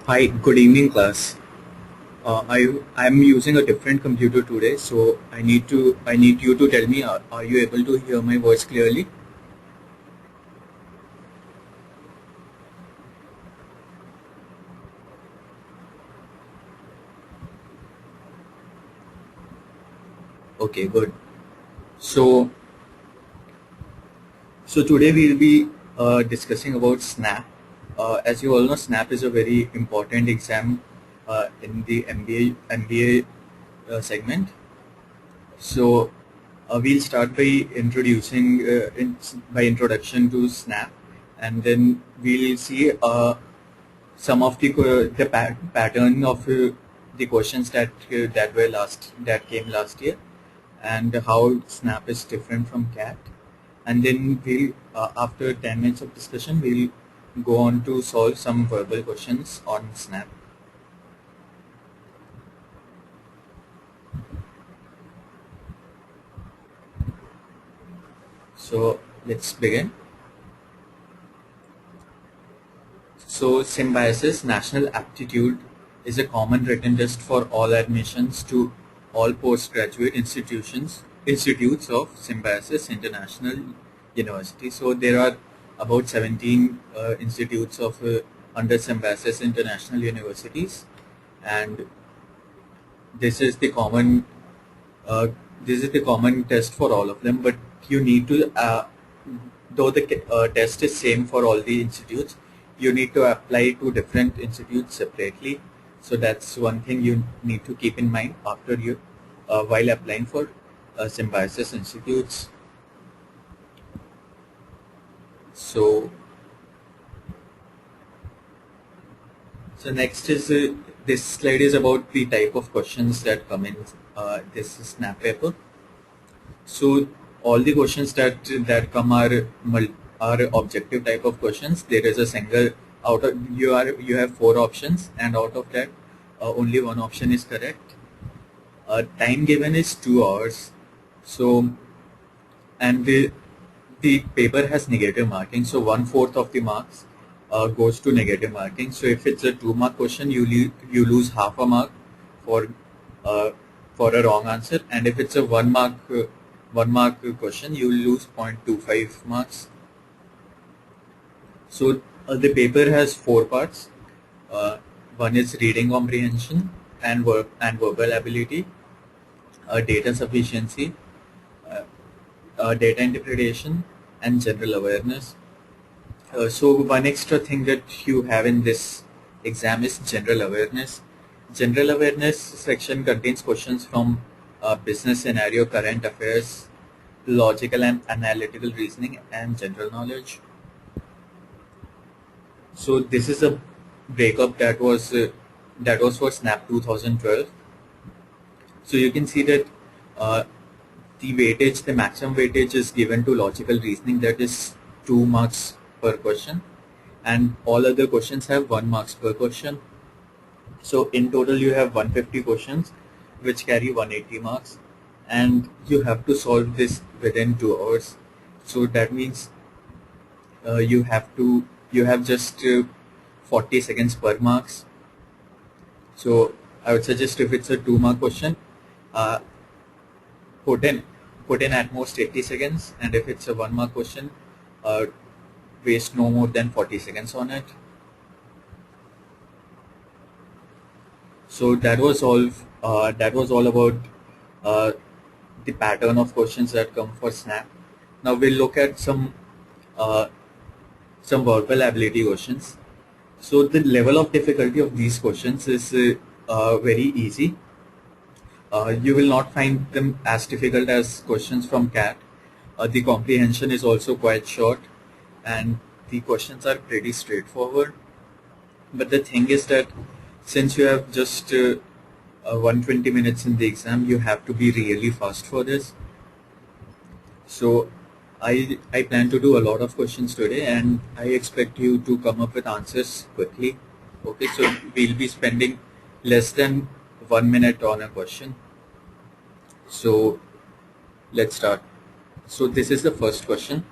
Hi, good evening, class. I'm using a different computer today, so I need you to tell me, are you able to hear my voice clearly? Okay, good. So today we'll be discussing about SNAP. As you all know, SNAP is a very important exam in the MBA segment. So we'll start by by introduction to SNAP, and then we'll see some of the pattern of the questions that came last year, and how Snap is different from CAT. And then we'll after 10 minutes of discussion, we'll go on to solve some verbal questions on Snap. So let's begin. So Symbiosis National Aptitude is a common written test for all admissions to all postgraduate institutes of Symbiosis International University. So there are about 17 institutes of under Symbiosis International Universities, and this is the common uh, test for all of them. But you need to though the test is same for all the institutes, you need to apply to different institutes separately. So that's one thing you need to keep in mind after you while applying for Symbiosis institutes. So next is this slide is about the type of questions that come in this snap paper. So all the questions that come are objective type of questions. There is a single out of you have four options, and out of that only one option is correct. Time given is 2 hours. So and the paper has negative marking. So 1/4 of the marks goes to negative marking. So if it's a 2 mark question, you lose half a mark for uh, for a wrong answer, and if it's a 1 mark question, you lose 0.25 marks. So the paper has four parts. Uh, One is reading comprehension and verbal ability, data sufficiency, uh, data interpretation, and general awareness. So one extra thing that you have in this exam is general awareness. General awareness section contains questions from business scenario, current affairs, logical and analytical reasoning, and general knowledge. So this is a breakup that was for Snap 2012. So you can see that uh, the maximum weightage is given to logical reasoning, that is 2 marks per question, and all other questions have 1 marks per question. So in total you have 150 questions which carry 180 marks, and you have to solve this within 2 hours. So that means you have just 40 seconds per marks. So I would suggest if it's a 2 mark question, uh, put in put in at most 80 seconds, and if it's a 1 mark question, uh, waste no more than 40 seconds on it. So that was all about uh, the pattern of questions that come for Snap. Now we'll look at uh, some verbal ability questions. So the level of difficulty of these questions is very easy. You will not find them as difficult as questions from CAT. The comprehension is also quite short, and the questions are pretty straightforward. But the thing is that since you have just 120 minutes in the exam, you have to be really fast for this. So I plan to do a lot of questions today, and I expect you to come up with answers quickly. Okay, so we'll be spending less than 1 minute on a question. So let's start. So this is the first question.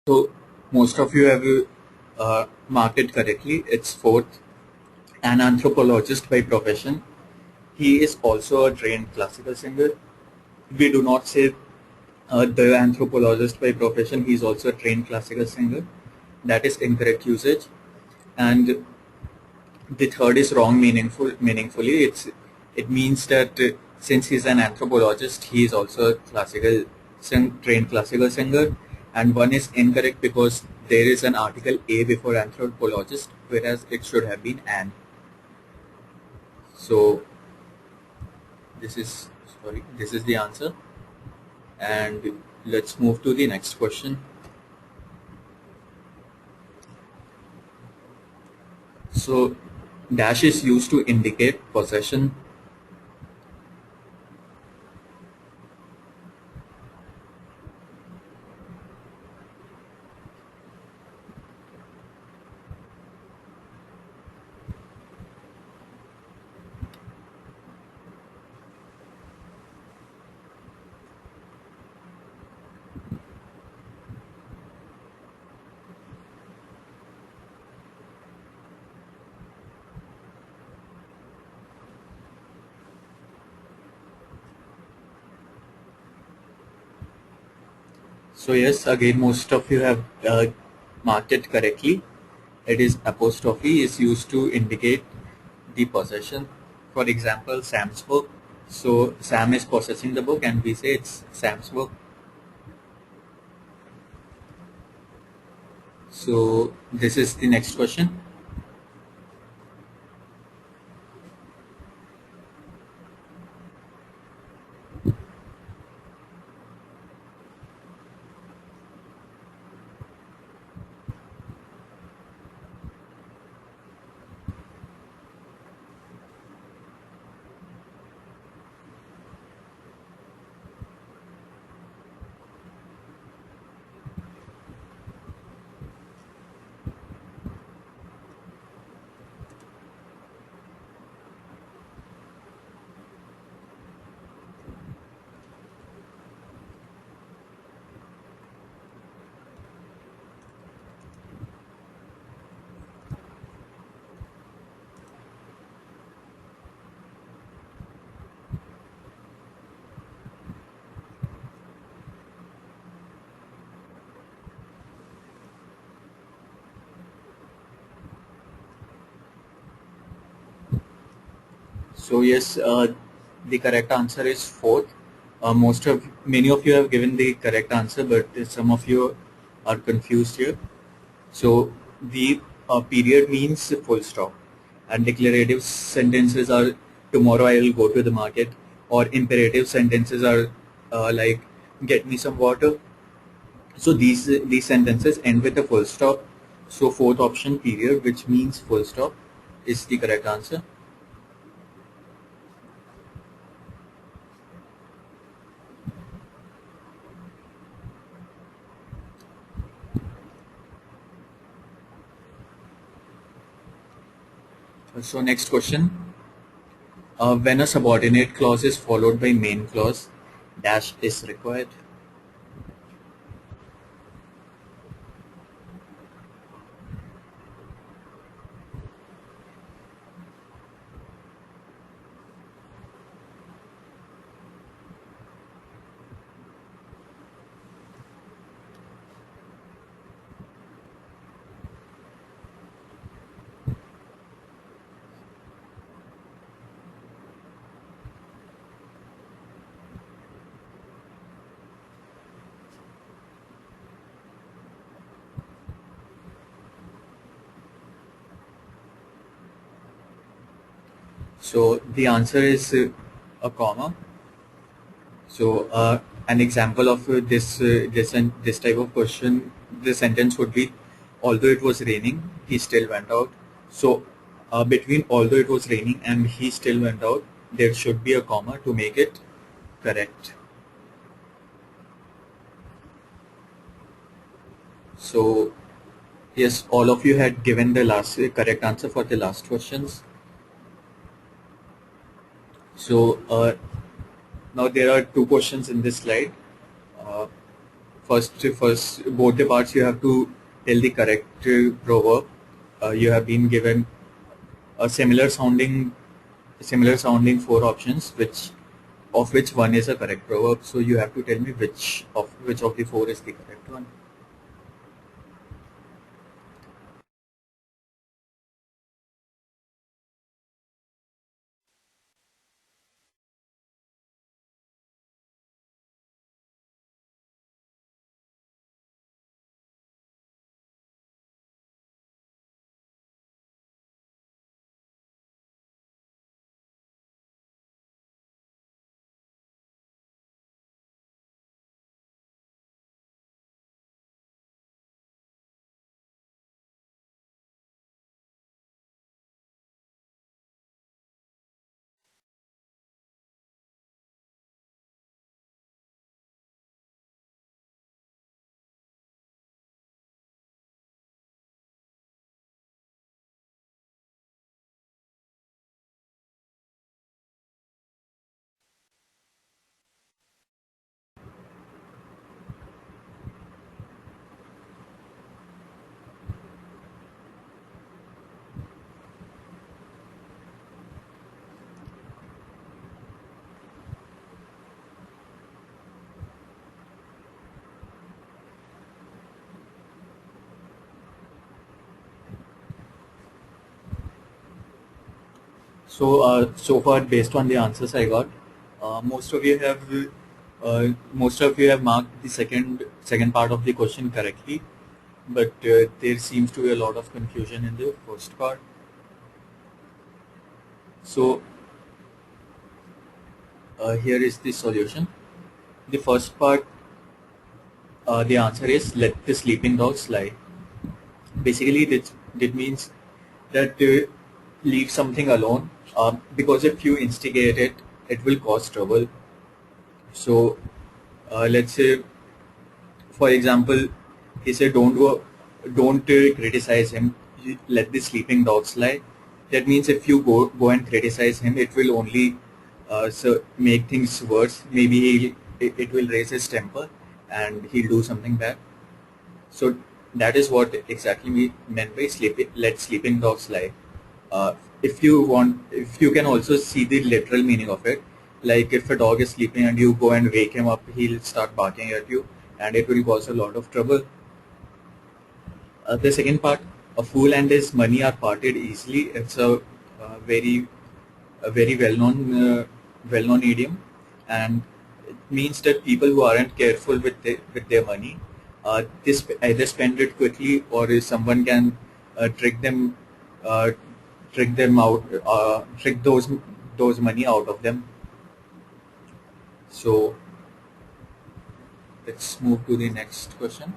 So most of you have marked it correctly. It's fourth. An anthropologist by profession. He is also a trained classical singer. We do not say the anthropologist by profession. He is also a trained classical singer. That is incorrect usage. And the third is wrong meaningfully. It means that since he's an anthropologist, he is also a trained classical singer. And one is incorrect because there is an article a before anthropologist, whereas it should have been an. So this is this is the answer. And let's move to the next question. So dash is used to indicate possession. So yes, again, most of you have marked it correctly. It is apostrophe is used to indicate the possession. For example, Sam's book. So Sam is possessing the book, and we say it's Sam's book. So this is the next question. So yes, the correct answer is fourth. Many of you have given the correct answer, but some of you are confused here. So the period means full stop, and declarative sentences are tomorrow I will go to the market, or imperative sentences are like get me some water. So these sentences end with a full stop. So fourth option, period, which means full stop, is the correct answer. So next question. When a subordinate clause is followed by main clause, dash is required. So the answer is a comma. So an example of this type of question, the sentence would be, although it was raining, he still went out. So between although it was raining and he still went out, there should be a comma to make it correct. So yes, all of you had given the last correct answer for the last questions. So now there are two questions in this slide. Uh, first both the parts you have to tell the correct proverb. You have been given a similar sounding four options, which one is a correct proverb. So you have to tell me which of the four is the correct one. So far, based on the answers I got, most of you have marked the second part of the question correctly, but there seems to be a lot of confusion in the first part. So here is the solution. The first part, the answer is let the sleeping dogs lie. Basically, that means that leave something alone, because if you instigate it, it will cause trouble. So let's say, for example, he said, don't criticize him. Let the sleeping dogs lie. That means if you go and criticize him, it will only make things worse. Maybe it will raise his temper, and he'll do something bad. So that is what exactly we meant by let sleeping dogs lie. If you can also see the literal meaning of it, like if a dog is sleeping and you go and wake him up, he'll start barking at you, and it will cause a lot of trouble. The second part, a fool and his money are parted easily. It's a very well-known idiom, and it means that people who aren't careful with their money, either spend it quickly, or if someone can trick them, uh, trick those money out of them. So let's move to the next question.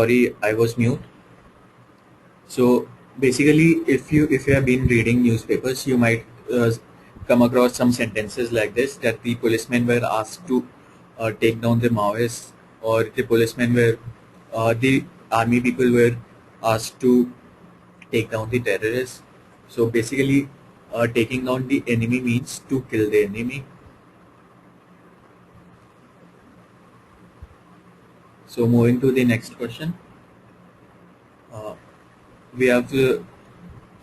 Sorry, I was mute. So basically, if you have been reading newspapers, you might come across some sentences like this, that the policemen were asked to take down the Maoists, or the policemen were the army people were asked to take down the terrorists. So basically, taking down the enemy means to kill the enemy. So moving to the next question, uh, we have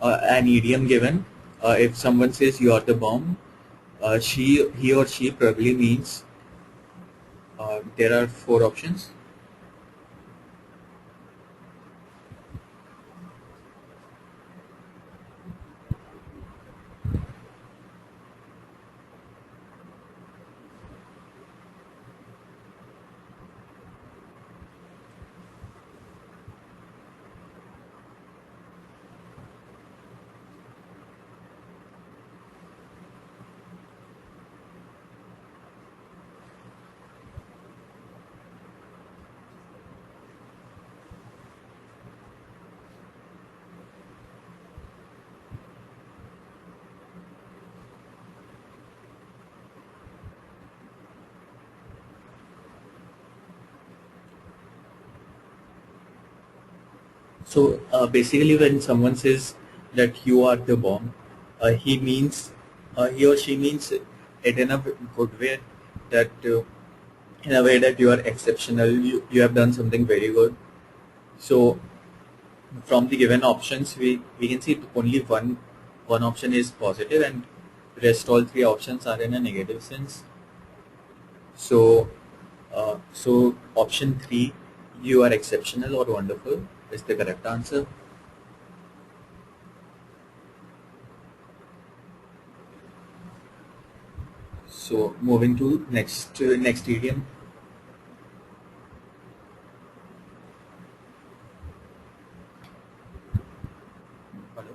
an idiom given. If someone says you are the bomb, he or she probably means, there are four options. So basically, when someone says that you are the bomb, he means, he or she means it in a good way, that in a way that you are exceptional, you have done something very good. So from the given options, we can see only one option is positive, and rest all three options are in a negative sense. So so option three, you are exceptional or wonderful, is the correct answer. So moving to next idiom. Hello.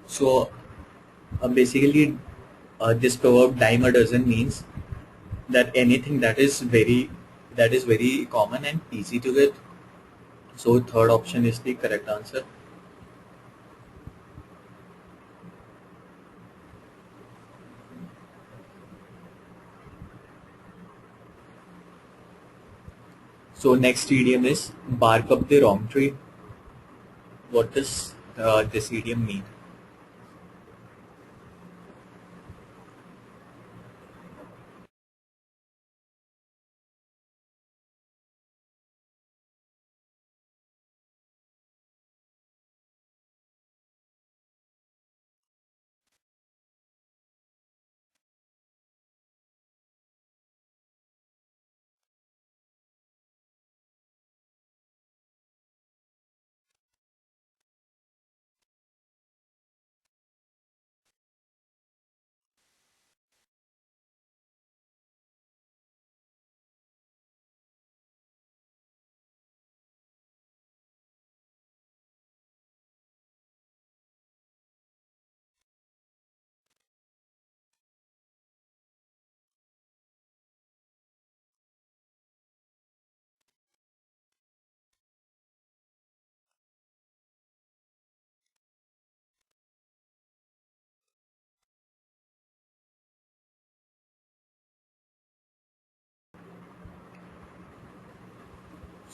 So basically, this proverb dime a dozen means that anything that is very common and easy to get. So third option is the correct answer. So next idiom is bark up the wrong tree. What does this idiom mean?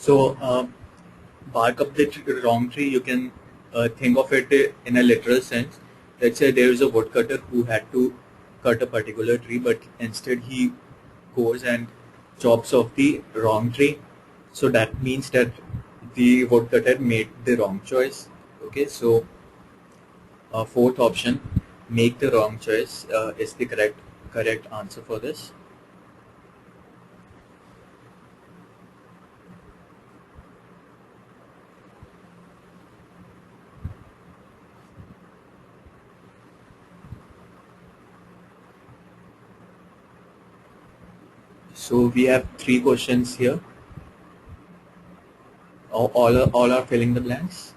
So, bark up the wrong tree, you can think of it in a literal sense. Let's say there is a woodcutter who had to cut a particular tree, but instead he goes and chops off the wrong tree. So that means that the woodcutter made the wrong choice. Okay, so fourth option, make the wrong choice, is the correct answer for this. So we have three questions here. All are filling the blanks.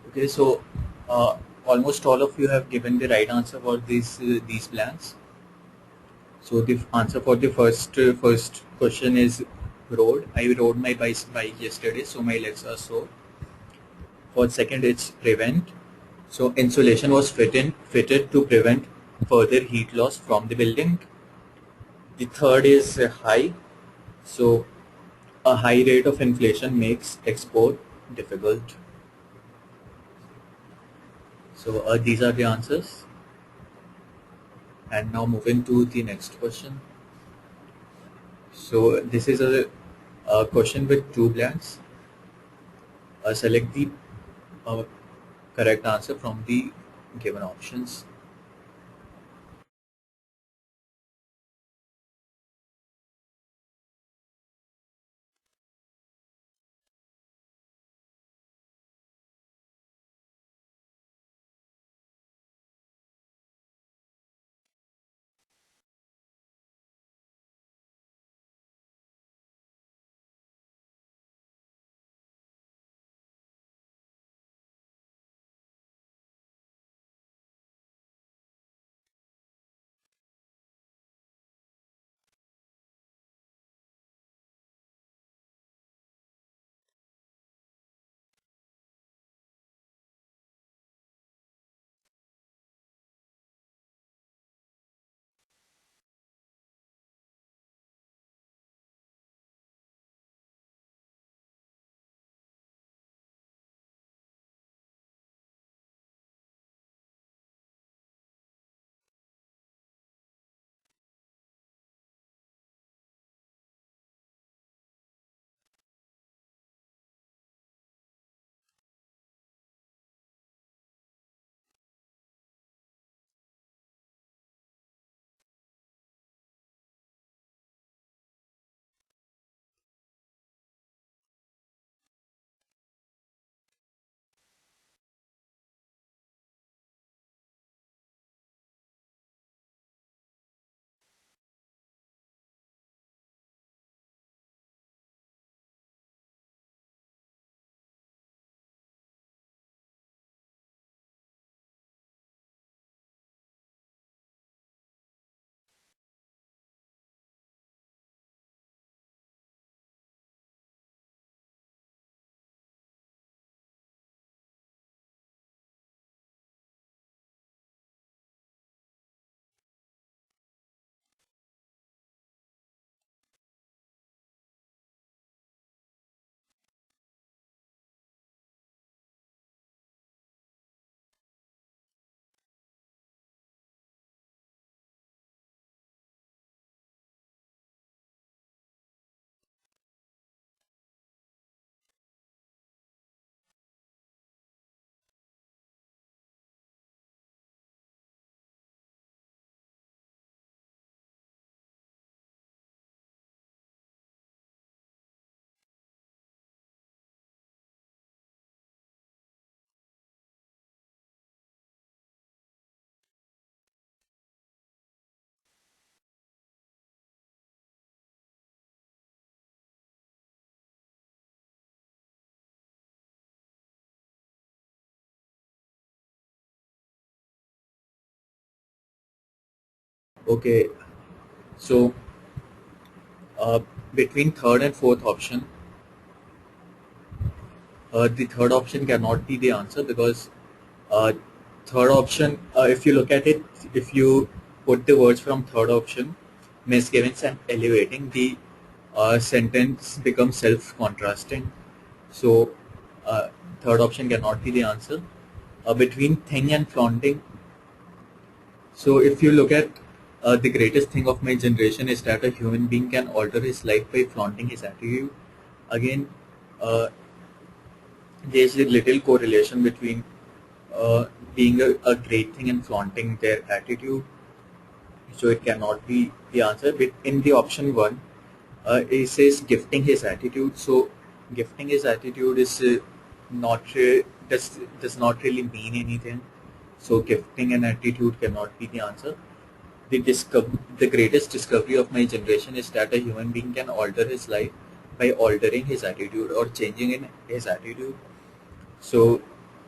Okay, so almost all of you have given the right answer for these blanks. So the answer for the first question is road. I rode my bike yesterday, so my legs are sore. For second, it's prevent. So insulation was fitted to prevent further heat loss from the building. The third is high. So a high rate of inflation makes export difficult. So these are the answers. And now moving to the next question. So this is a question with two blanks. Select the uh, correct answer from the given options. Okay, so uh, between third and fourth option, the third option cannot be the answer because uh, third option, if you look at it, if you put the words from third option, misgivings and elevating, the sentence becomes self-contrasting. So third option cannot be the answer. Between thing and flaunting, so if you look at the greatest thing of my generation is that a human being can alter his life by flaunting his attitude. Again, uh, there's a little correlation between uh, being a great thing and flaunting their attitude. So it cannot be the answer. But in the option one, it says gifting his attitude. So gifting his attitude is not does not really mean anything. So gifting an attitude cannot be the answer. The greatest discovery of my generation is that a human being can alter his life by altering his attitude or changing in his attitude. So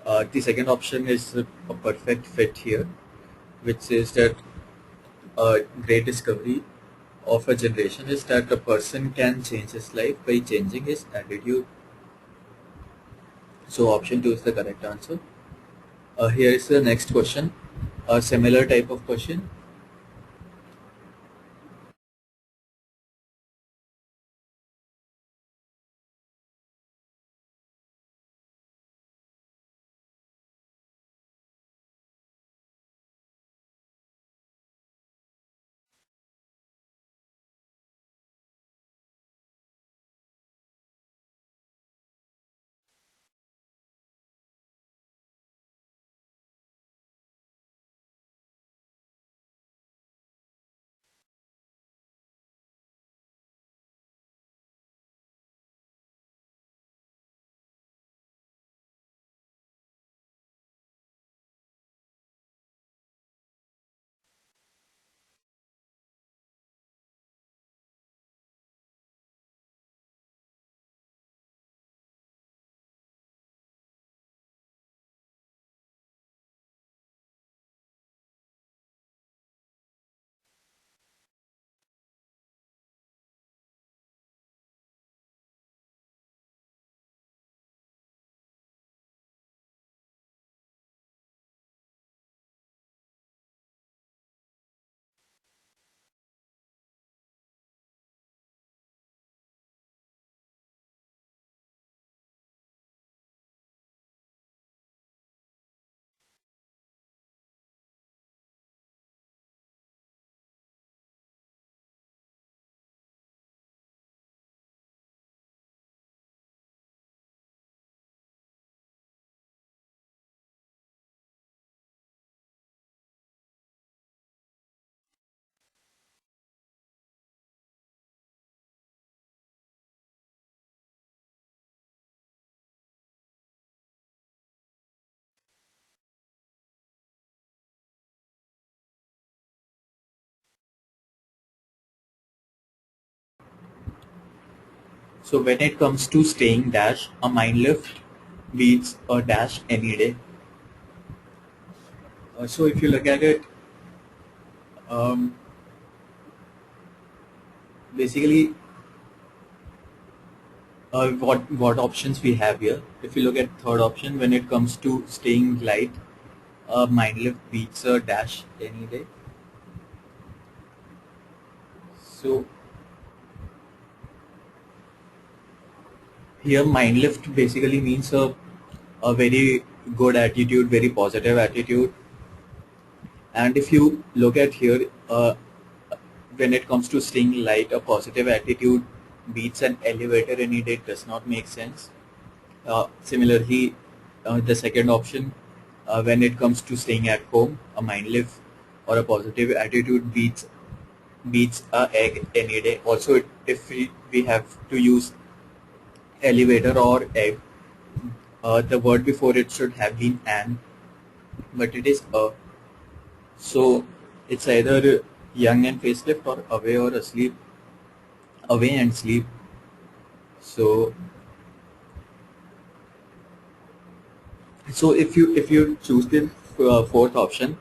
the second option is a perfect fit here, which says that a great discovery of a generation is that a person can change his life by changing his attitude. So option 2 is the correct answer. Here is the next question, a similar type of question. So when it comes to staying dash, a mind lift beats a dash any day. So if you look at it, um, basically what options we have here. If you look at third option, when it comes to staying light, mind lift beats a dash any day. So here mind lift basically means a very good attitude, very positive attitude. And if you look at here, when it comes to staying light, a positive attitude beats an elevator any day does not make sense. Similarly, the second option, when it comes to staying at home, a mind lift or a positive attitude beats a egg any day. Also, if we have to use elevator or egg, the word before it should have been an, but it is a. So it's either young and facelift or away or asleep, away and sleep. So so if you choose the fourth option,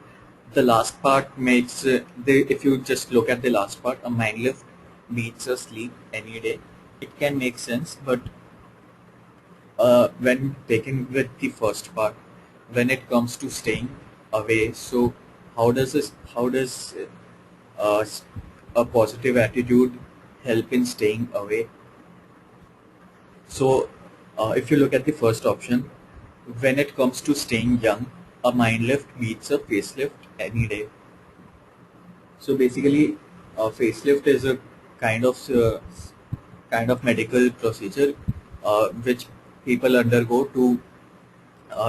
The last part makes if you just look at the last part, a mind lift beats a sleep any day. It can make sense, but when taken with the first part, when it comes to staying away, so how does uh, s- a positive attitude help in staying away? So, if you look at the first option, when it comes to staying young, a mind lift beats a facelift any day. So basically, a facelift is a kind of uh, kind of medical procedure which people undergo to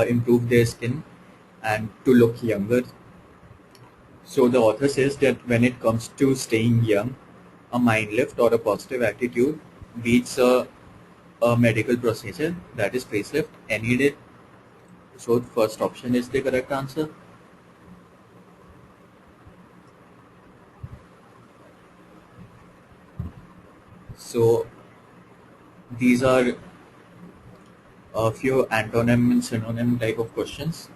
improve their skin and to look younger. So the author says that when it comes to staying young, a mind lift or a positive attitude beats a medical procedure, that is facelift, any day. So the first option is the correct answer. So these are a few antonym and synonym type of questions.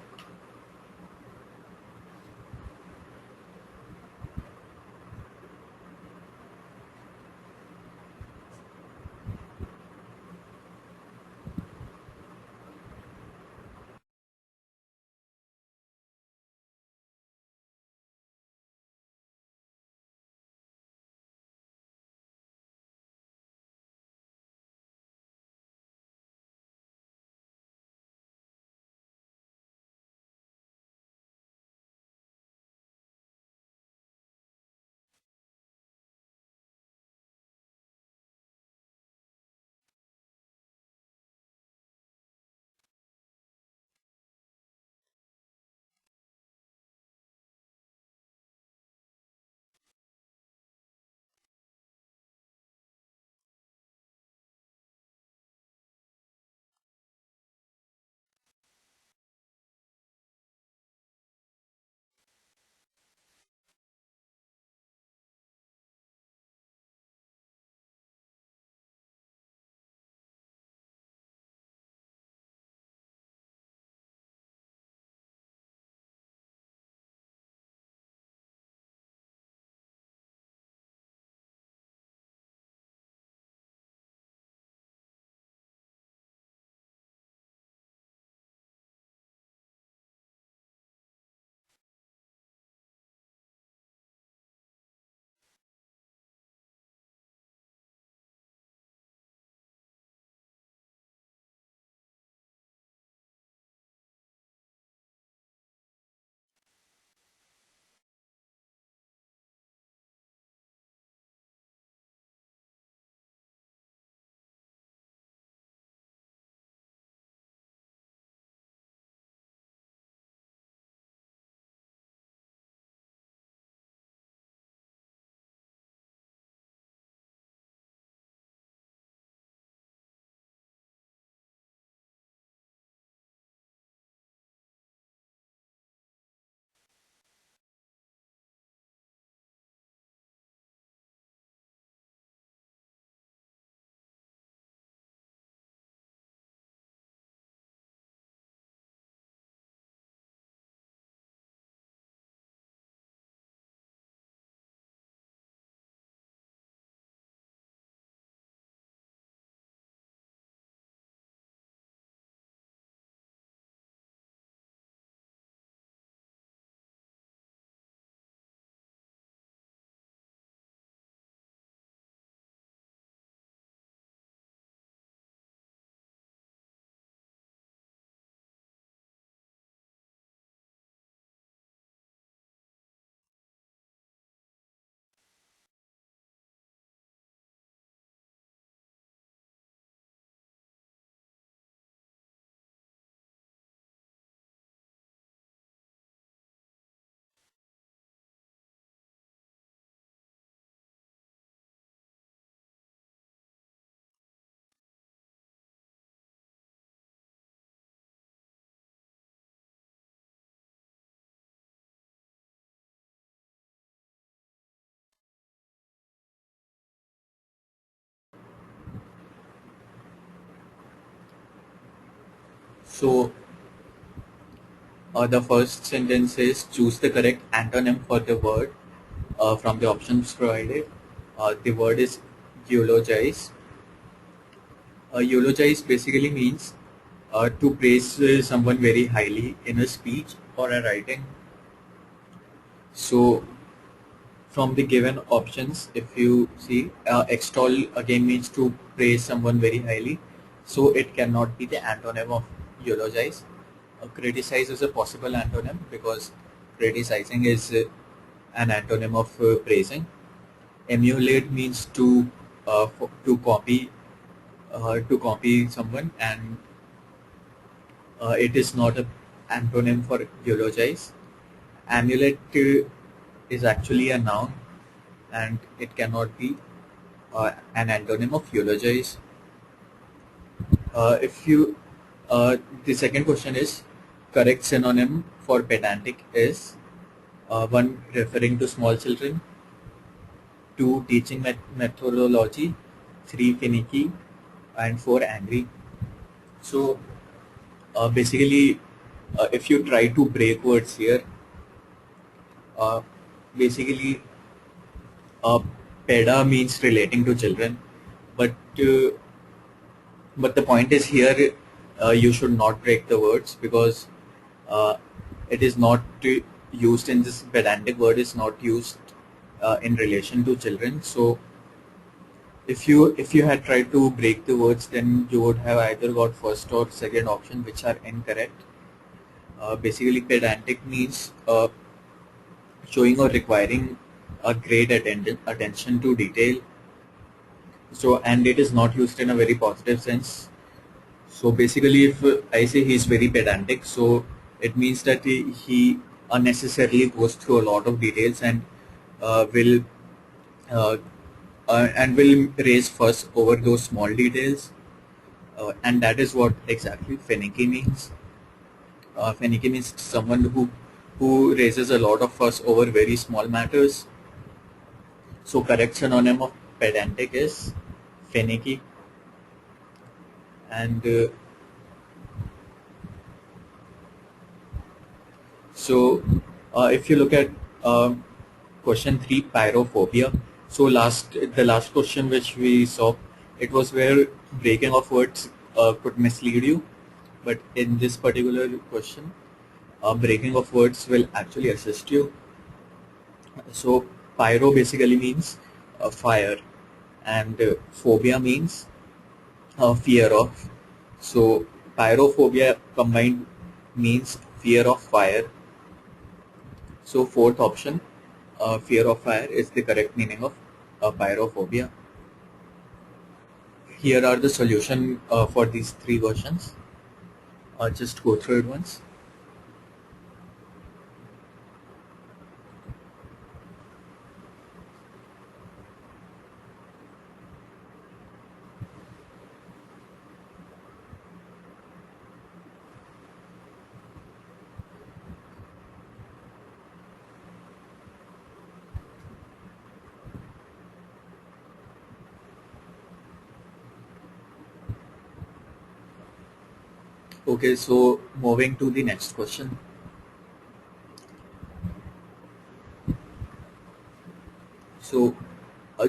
So The first sentence is choose the correct antonym for the word from the options provided. The word is eulogize. Eulogize basically means to praise someone very highly in a speech or a writing. So from the given options, if you see, extol again means to praise someone very highly, so it cannot be the antonym of eulogize. Criticize is a possible antonym because criticizing is an antonym of praising. Emulate means to copy someone, and it is not a antonym for eulogize. Amulet is actually a noun, and it cannot be an antonym of eulogize. If you The second question is correct synonym for pedantic is one referring to small children, two teaching methodology, three finicky, and four angry. So basically, if you try to break words here, uh, basically, uh, peda means relating to children, but uh, but the point is here, you should not break the words because uh, it is not used in this pedantic word is not used in relation to children. So if you had tried to break the words, then you would have either got first or second option, which are incorrect. Basically, pedantic means showing or requiring a great attention to detail. So, and it is not used in a very positive sense. So basically, if I say he's very pedantic, so it means that he unnecessarily goes through a lot of details uh, will uh, will raise fuss over those small details, and that is what exactly finicky means. Finicky means someone who raises a lot of fuss over very small matters. So correct synonym of pedantic is finicky, and so if you look at question 3, pyrophobia. So the last question which we saw, it was where breaking of words could mislead you, but in this particular question, breaking of words will actually assist you. So pyro basically means fire, and phobia means fear of. So pyrophobia combined means fear of fire. So fourth option, fear of fire, is the correct meaning of pyrophobia. Here are the solution for these three versions. Just go through it once. Okay, so moving to the next question. So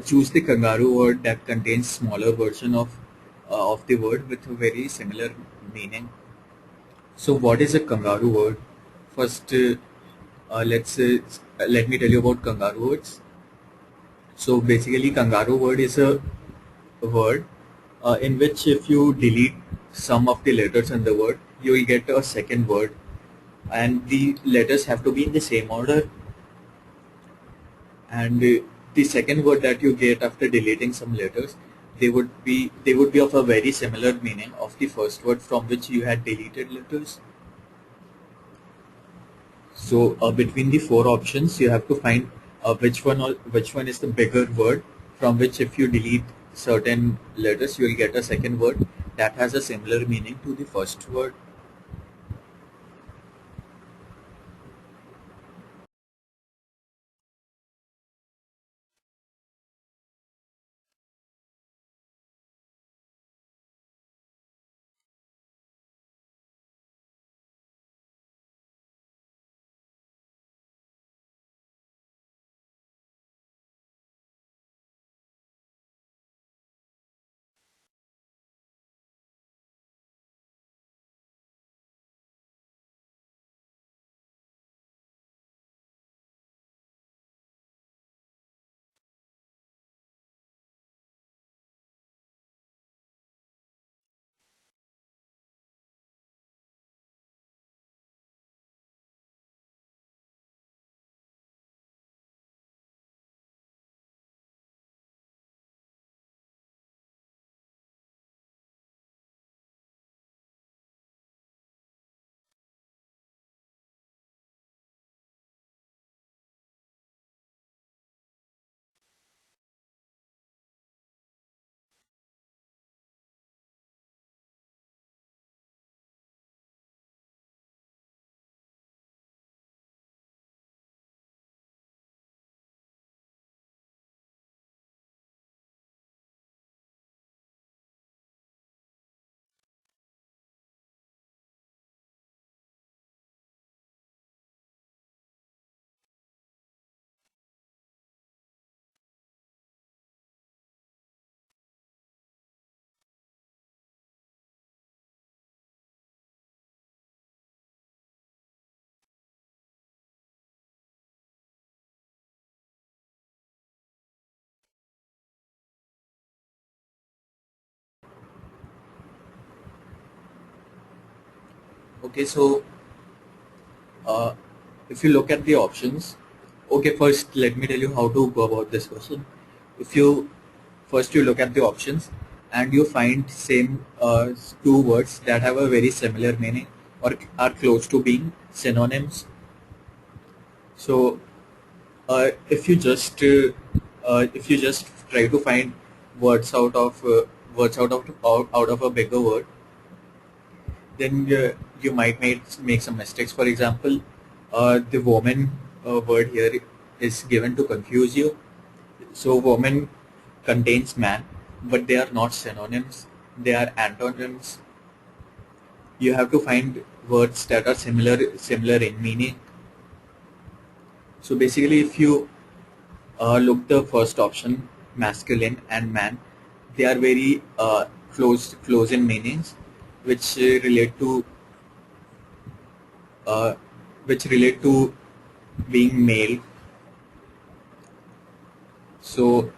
choose the kangaroo word that contains smaller version of the word with a very similar meaning. So what is a kangaroo word? First, let me tell you about kangaroo words. So basically, kangaroo word is a word in which if you delete some of the letters in the word, you will get a second word, and the letters have to be in the same order. And the second word that you get after deleting some letters, they would be of a very similar meaning of the first word from which you had deleted letters. So between the four options, you have to find which one is the bigger word from which if you delete certain letters, you will get a second word that has a similar meaning to the first word. Okay, so uh, if you look at the options, okay, first let me tell you how to go about this question. If you first you look at the options and you find same two words that have a very similar meaning or are close to being synonyms. So if you just try to find words out of out of a bigger word, then you might make some mistakes. For example, the woman word here is given to confuse you. So woman contains man, but they are not synonyms. They are antonyms. You have to find words that are similar in meaning. So basically, if you look the first option, masculine and man, they are very close in meanings, which uh, relate to being male. So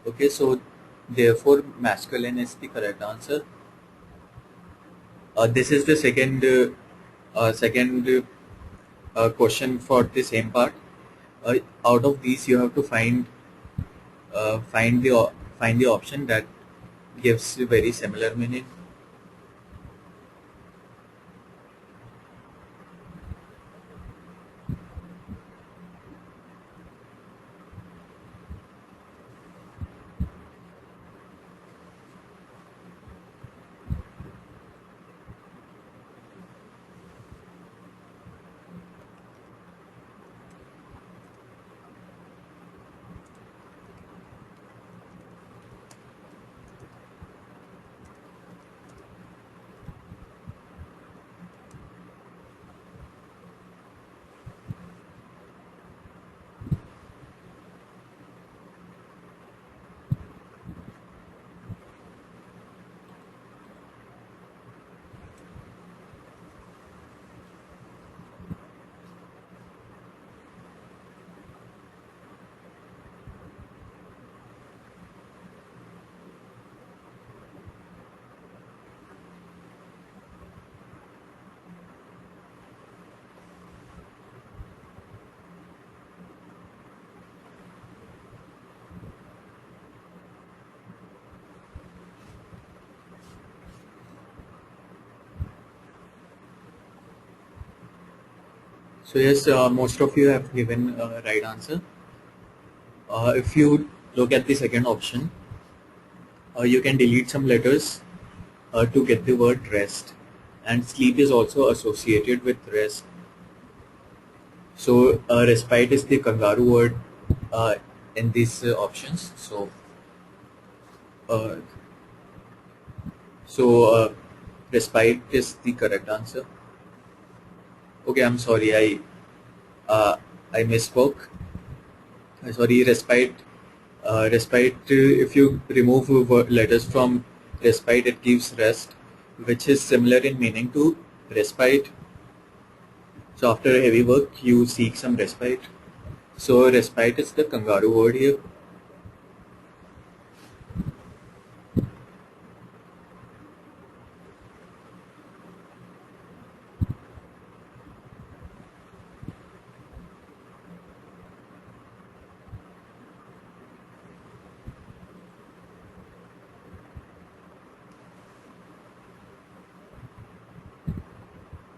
okay, so therefore masculine is the correct answer. This is the second question for the same part. Out of these, you have to uh, find the o- find the option that gives very similar meaning. So yes, most of you have given right answer. If you look at the second option, you can delete some letters to get the word rest, and sleep is also associated with rest. So respite is the kangaroo word uh, in these options. Uh, so respite is the correct answer. Okay, I'm sorry, I misspoke. Sorry, respite. Respite. If you remove letters from respite, it gives rest, which is similar in meaning to respite. So after heavy work, you seek some respite. So respite is the kangaroo word here.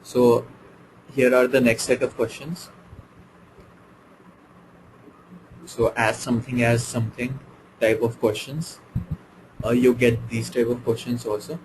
So here are the next set of questions. So as something type of questions. You get these type of questions also.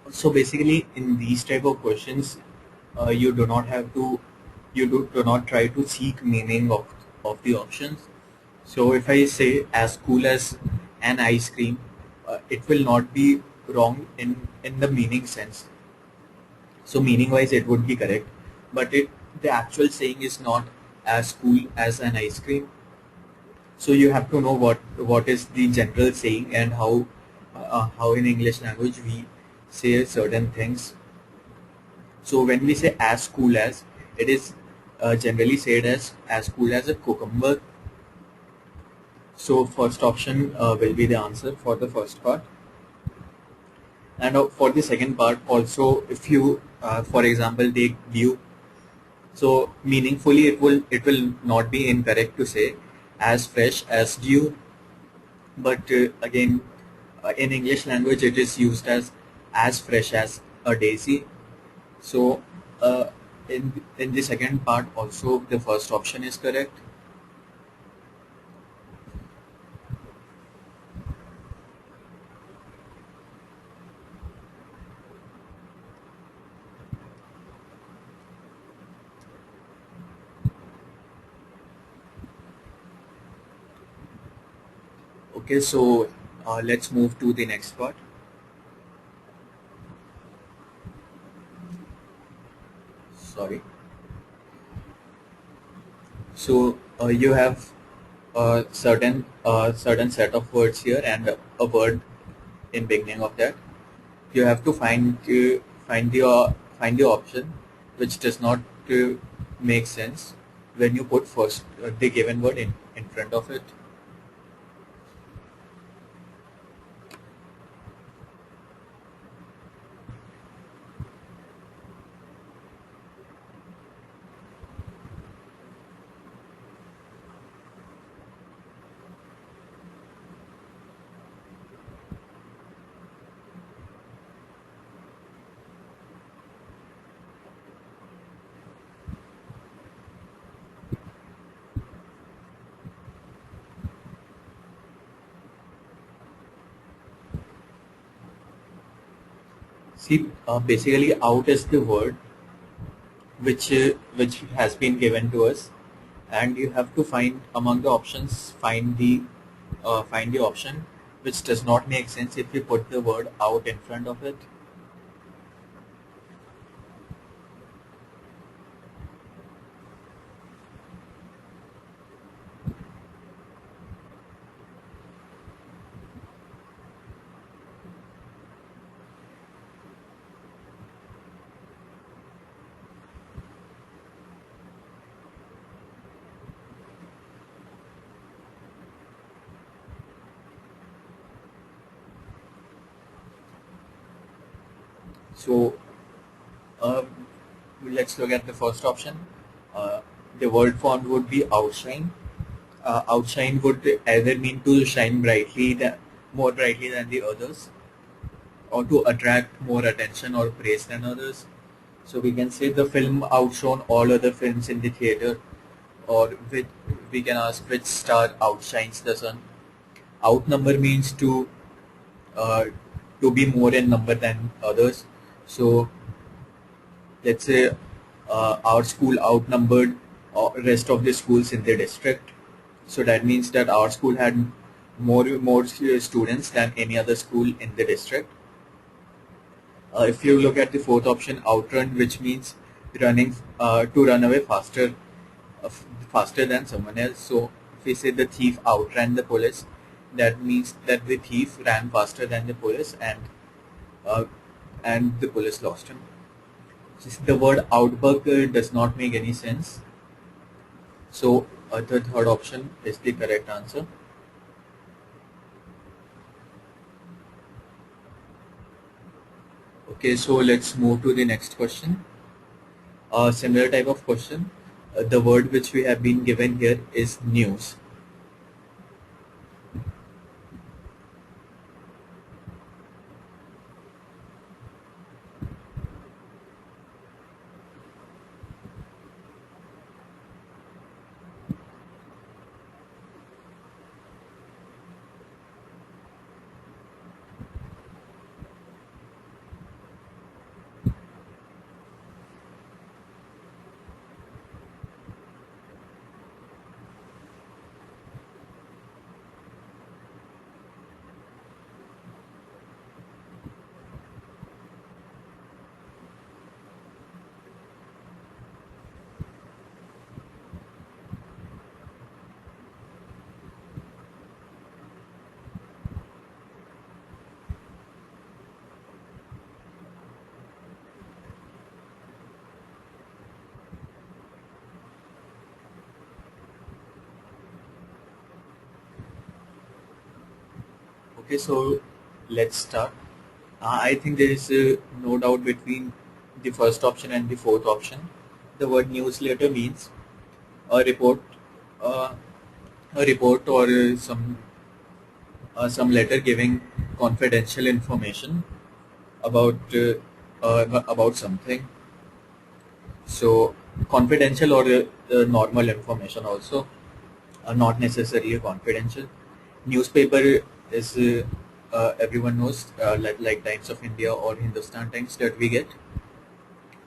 So basically, in these type of questions, you do not have to, do not try to seek meaning of the options. So if I say as cool as an ice cream, it will not be wrong in the meaning sense. So meaning wise, it would be correct, but the actual saying is not as cool as an ice cream. So you have to know what is the general saying and how in English language we say certain things. So when we say as cool as, it is generally said as cool as a cucumber. So first option will be the answer for the first part. And for the second part also, if you for example take dew, so meaningfully it will not be incorrect to say as fresh as dew, but again in English language it is used as fresh as a daisy. So uh, in the second part also the first option is correct. Okay, so let's move to the next part. Sorry. So you have a certain set of words here and a word in beginning of that. You have to find the option which does not make sense when you put first the given word in front of it. See, basically out is the word which has been given to us, and you have to find among the options, find the option which does not make sense if you put the word out in front of it. So uh, let's look at the first option. Uh, the word font would be outshine. Outshine would either mean to shine brightly, more brightly than the others, or to attract more attention or praise than others. So we can say the film outshone all other films in the theater, or we can ask which star outshines the sun. Outnumber means uh, to be more in number than others. So let's say our school outnumbered rest of the schools in the district. So that means that our school had more students than any other school in the district. If you look at the fourth option, outrun, which means running to run away faster than someone else. So if we say the thief outran the police, that means that the thief ran faster than the police, uh, and the police lost him. Just the word outbuck does not make any sense. So the third option is the correct answer. Okay, so let's move to the next question. A similar type of question. The word which we have been given here is news. Okay, so let's start. I think there is no doubt between the first option and the fourth option. The word newsletter means a report, uh, or some letter giving confidential information about about something. So confidential or normal information also, not necessarily confidential. Newspaper is everyone knows, like Times of India or Hindustan Times that we get.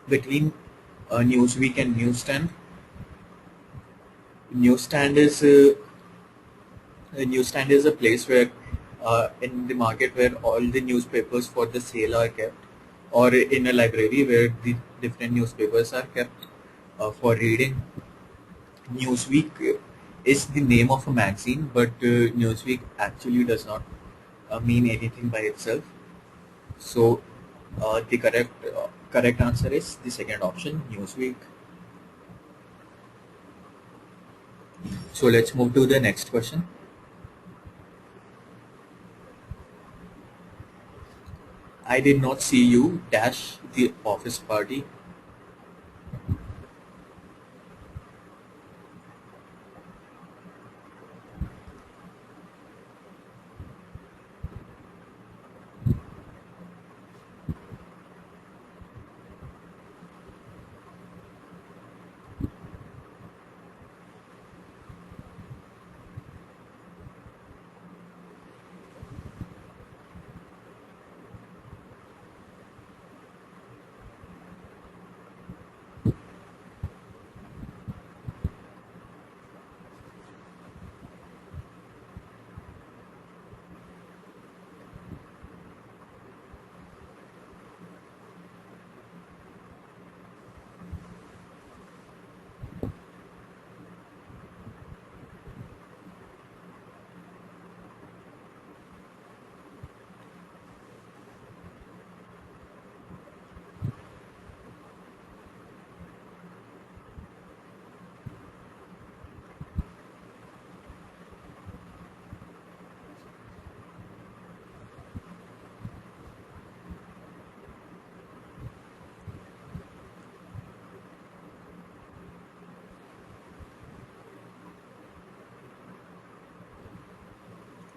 Between Newsweek and Newsstand, newsstand is uh, a newsstand is a place where in the market where all the newspapers for the sale are kept, or in a library where the different newspapers are kept for reading. Newsweek is the name of a magazine, but Newsweek actually does not mean anything by itself. So the correct answer is the second option, Newsweek. So let's move to the next question. I did not see you dash the office party.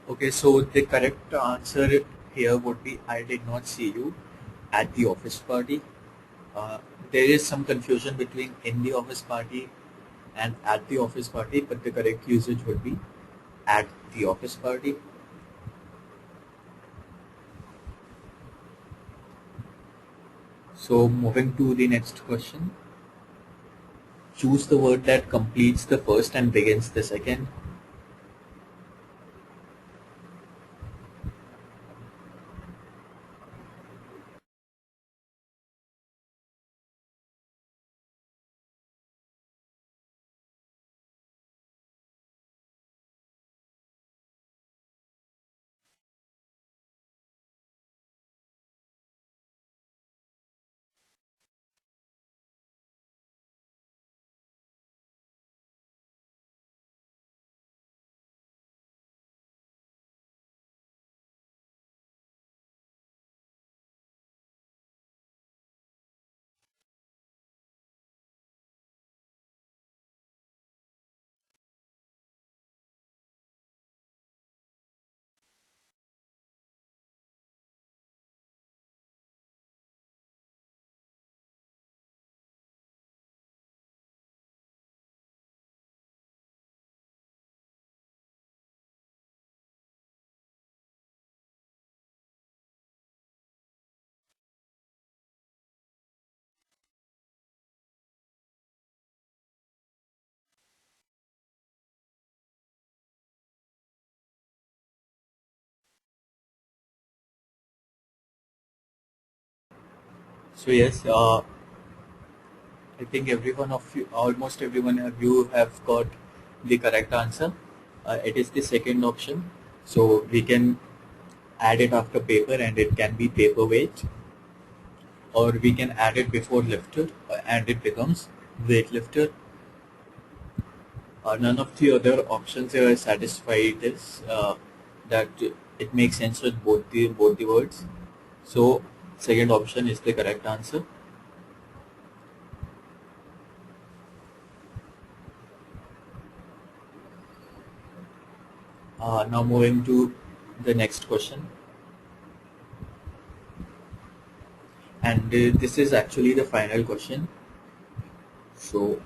Okay, so the correct answer here would be I did not see you at the office party. Uh, there is some confusion between in the office party and at the office party, but the correct usage would be at the office party. So moving to the next question. Choose the word that completes the first and begins the second. So yes, I think everyone of you, almost everyone of you have got the correct answer. It is the second option. So we can add it after paper and it can be paperweight, or we can add it before lifter and it becomes weightlifter. None of the other options satisfy this, that it makes sense with both the words. So second option is the correct answer. Now moving to the next question, and this is actually the final question. So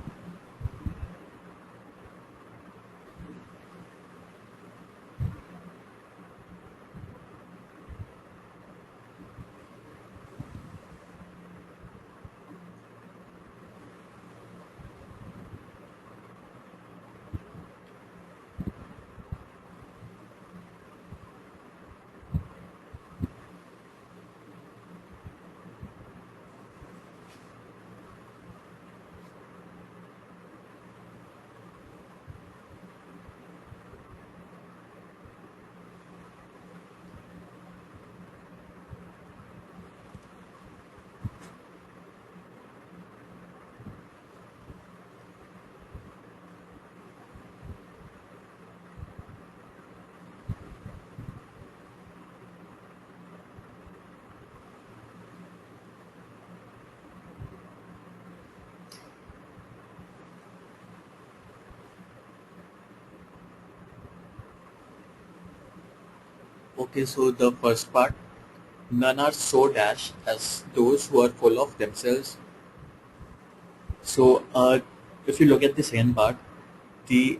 okay, so the first part, none are so dash as those who are full of themselves. So if you look at the second part, the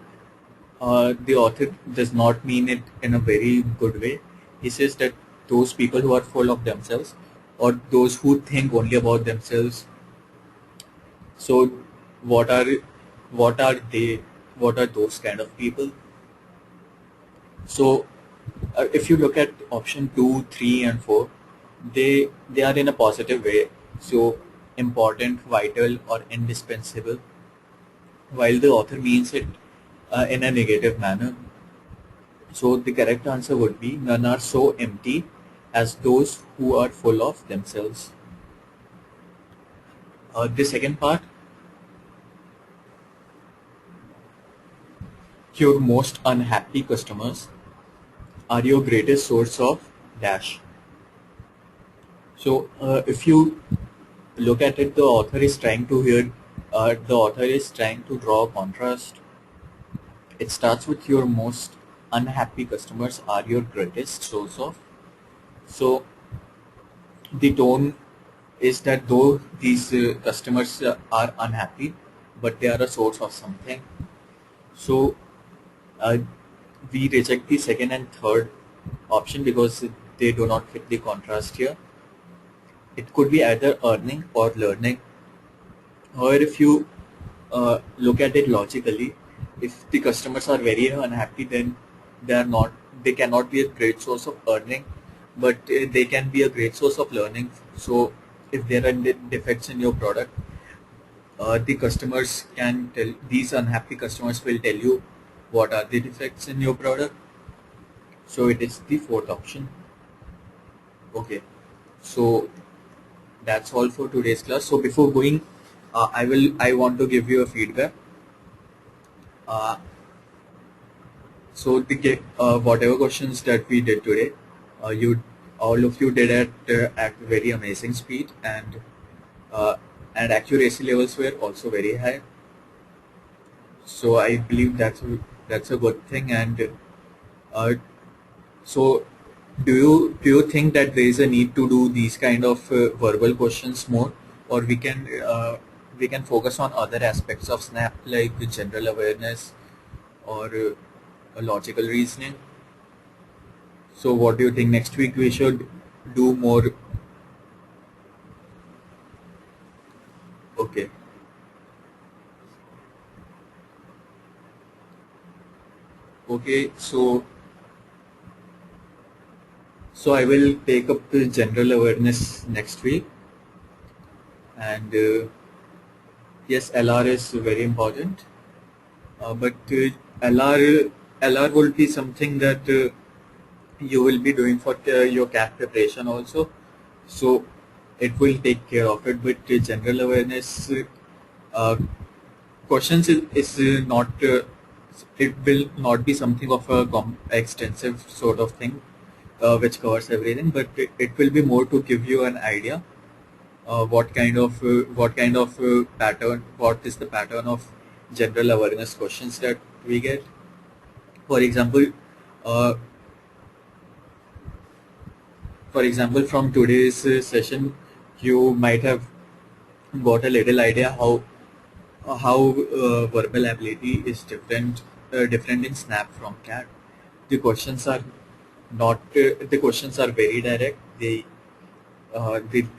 the author does not mean it in a very good way. He says that those people who are full of themselves, or those who think only about themselves. So what are what are they? What are those kind of people? So if you look at option 2, 3, and 4, they are in a positive way. So important, vital, or indispensable, while the author means it in a negative manner. So the correct answer would be none are so empty as those who are full of themselves. The second part, your most unhappy customers are your greatest source of dash. So if you look at it, the author is trying to draw a contrast. It starts with your most unhappy customers are your greatest source of. So the tone is that though these customers are unhappy, but they are a source of something. So uh, we reject the second and third option because they do not fit the contrast here. It could be either earning or learning. Or if you look at it logically, if the customers are very unhappy, then they are not they cannot be a great source of earning, but they can be a great source of learning. So if there are defects in your product, the customers can tell these unhappy customers will tell you what are the defects in your product. So it is the fourth option. Okay, so that's all for today's class. So before going, I want to give you a feedback. Uh, so whatever questions that we did today, you all of you did at very amazing speed, uh, and accuracy levels were also very high. So I believe that's a good thing. And uh, so do you think that there is a need to do these kind of verbal questions more, or we can focus on other aspects of Snap like the general awareness or a logical reasoning? So what do you think? Next week we should do more. Okay, okay. So I will take up the general awareness next week, and yes, LR is very important. But LR will be something that you will be doing for your CAT preparation also. So it will take care of it. But general awareness uh, questions is not it will not be something of a extensive sort of thing. which covers everything, but it will be more to give you an idea what kind of pattern, what is the pattern of general awareness questions that we get. For example, uh, from today's session, you might have got a little idea how verbal ability is different in Snap from CAT. The questions are not the questions are very direct. The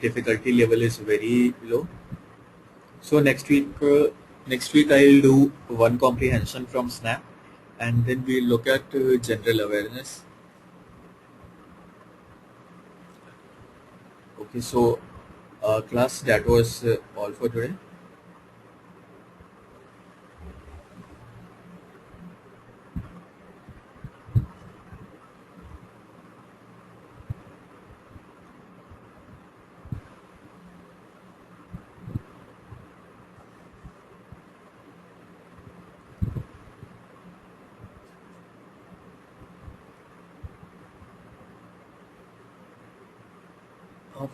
difficulty level is very low. So next week I'll do one comprehension from Snap, and then we'll look at general awareness. Okay, so class, that was all for today.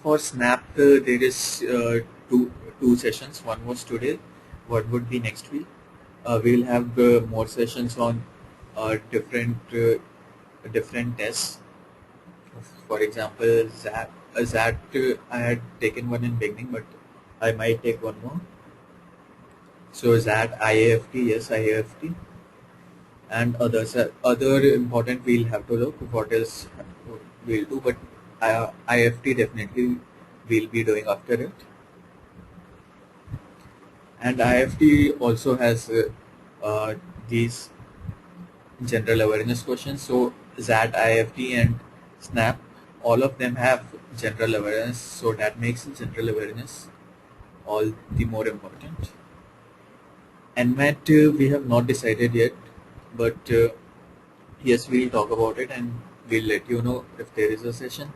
For Snap, there is two sessions. One was today. One would be next week. We'll have more sessions on different tests. For example, I had taken one in beginning, but I might take one more. So ZAT, IAFT, yes, IAFT, and others. Other important, we'll have to look what else we'll do, but IFT definitely we'll be doing after it. And IFT also has these general awareness questions. So ZAT, IFT, and SNAP, all of them have general awareness. So that makes general awareness all the more important. NMAT, we have not decided yet, but yes, we'll talk about it and we'll let you know if there is a session.